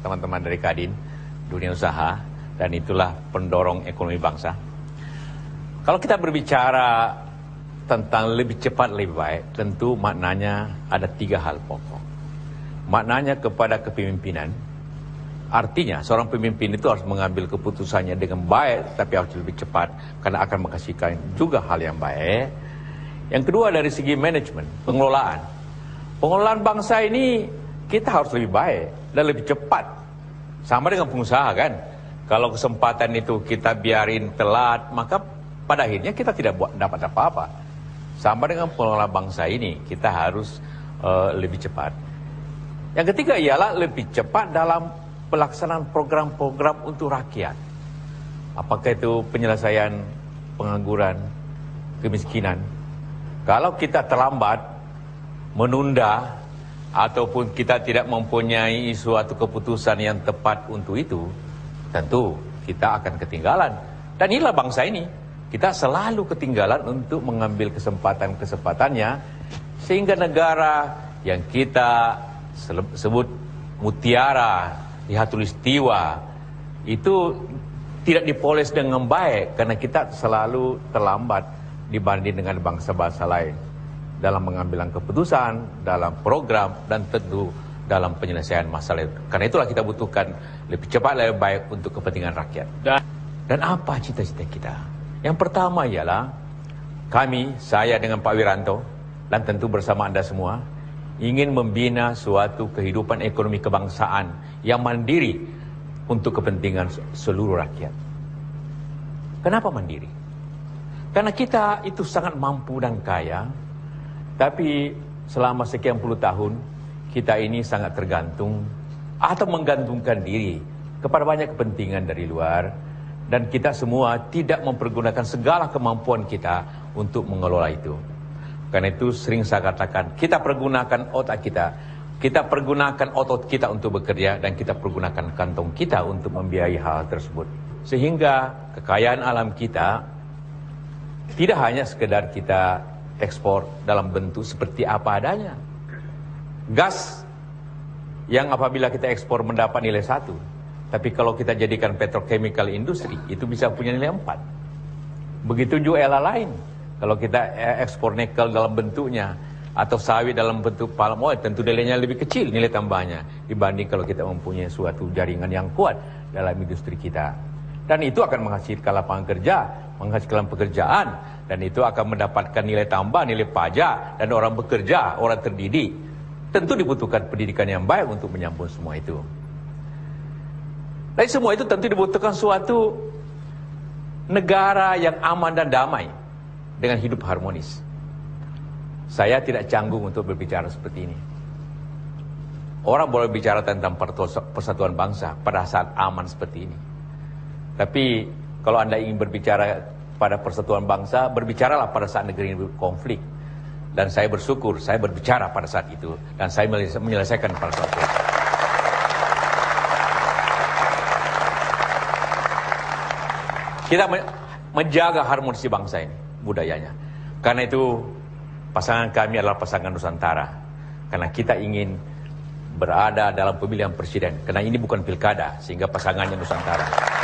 teman-teman dari Kadin, dunia usaha, dan itulah pendorong ekonomi bangsa. Kalau kita berbicara tentang lebih cepat, lebih baik, tentu maknanya ada 3 hal pokok. Maknanya kepada kepemimpinan, artinya seorang pemimpin itu harus mengambil keputusannya dengan baik, tapi harus lebih cepat, karena akan menghasilkan juga hal yang baik. Yang kedua dari segi manajemen, pengelolaan. Pengelolaan bangsa ini kita harus lebih baik dan lebih cepat. Sama dengan pengusaha kan. Kalau kesempatan itu kita biarin telat, maka pada akhirnya kita tidak dapat apa-apa. Sama dengan pengelola bangsa ini, kita harus lebih cepat. Yang ketiga ialah lebih cepat dalam pelaksanaan program-program untuk rakyat. Apakah itu penyelesaian pengangguran, kemiskinan. Kalau kita terlambat, menunda, ataupun kita tidak mempunyai suatu keputusan yang tepat untuk itu, tentu kita akan ketinggalan. Dan inilah bangsa ini, kita selalu ketinggalan untuk mengambil kesempatan-kesempatannya, sehingga negara yang kita sebut mutiara di Khatulistiwa itu tidak dipoles dengan baik, karena kita selalu terlambat dibanding dengan bangsa-bangsa lain dalam mengambil keputusan, dalam program, dan tentu dalam penyelesaian masalah itu. Karena itulah kita butuhkan lebih cepat, lebih baik untuk kepentingan rakyat. Dan apa cita-cita kita? Yang pertama ialah saya dengan Pak Wiranto, dan tentu bersama Anda semua, ingin membina suatu kehidupan ekonomi kebangsaan yang mandiri untuk kepentingan seluruh rakyat. Kenapa mandiri? Karena kita itu sangat mampu dan kaya, tapi selama sekian puluh tahun, kita ini sangat tergantung atau menggantungkan diri kepada banyak kepentingan dari luar, dan kita semua tidak mempergunakan segala kemampuan kita untuk mengelola itu. Karena itu sering saya katakan, kita pergunakan otak kita pergunakan otot kita untuk bekerja, dan kita pergunakan kantong kita untuk membiayai hal tersebut. Sehingga kekayaan alam kita tidak hanya sekedar kita ekspor dalam bentuk seperti apa adanya. Gas yang apabila kita ekspor mendapat nilai 1, tapi kalau kita jadikan petrochemical industry, itu bisa punya nilai 4. Begitu juga ela lain. Kalau kita ekspor nikel dalam bentuknya, atau sawit dalam bentuk palm oil, tentu nilainya lebih kecil, nilai tambahnya, dibanding kalau kita mempunyai suatu jaringan yang kuat dalam industri kita. Dan itu akan menghasilkan lapangan kerja, menghasilkan pekerjaan, dan itu akan mendapatkan nilai tambah, nilai pajak, dan orang bekerja, orang terdidik. Tentu dibutuhkan pendidikan yang baik untuk menyambung semua itu. Dan semua itu tentu dibutuhkan suatu negara yang aman dan damai, dengan hidup harmonis. Saya tidak canggung untuk berbicara seperti ini. Orang boleh bicara tentang persatuan bangsa pada saat aman seperti ini. Tapi kalau Anda ingin berbicara pada persatuan bangsa, berbicaralah pada saat negeri ini berkonflik. Dan saya bersyukur, saya berbicara pada saat itu, dan saya menyelesaikan pada saat itu. Kita menjaga harmonisi bangsa ini, budayanya. Karena itu pasangan kami adalah pasangan Nusantara. Karena kita ingin berada dalam pemilihan presiden. Karena ini bukan pilkada, sehingga pasangannya Nusantara.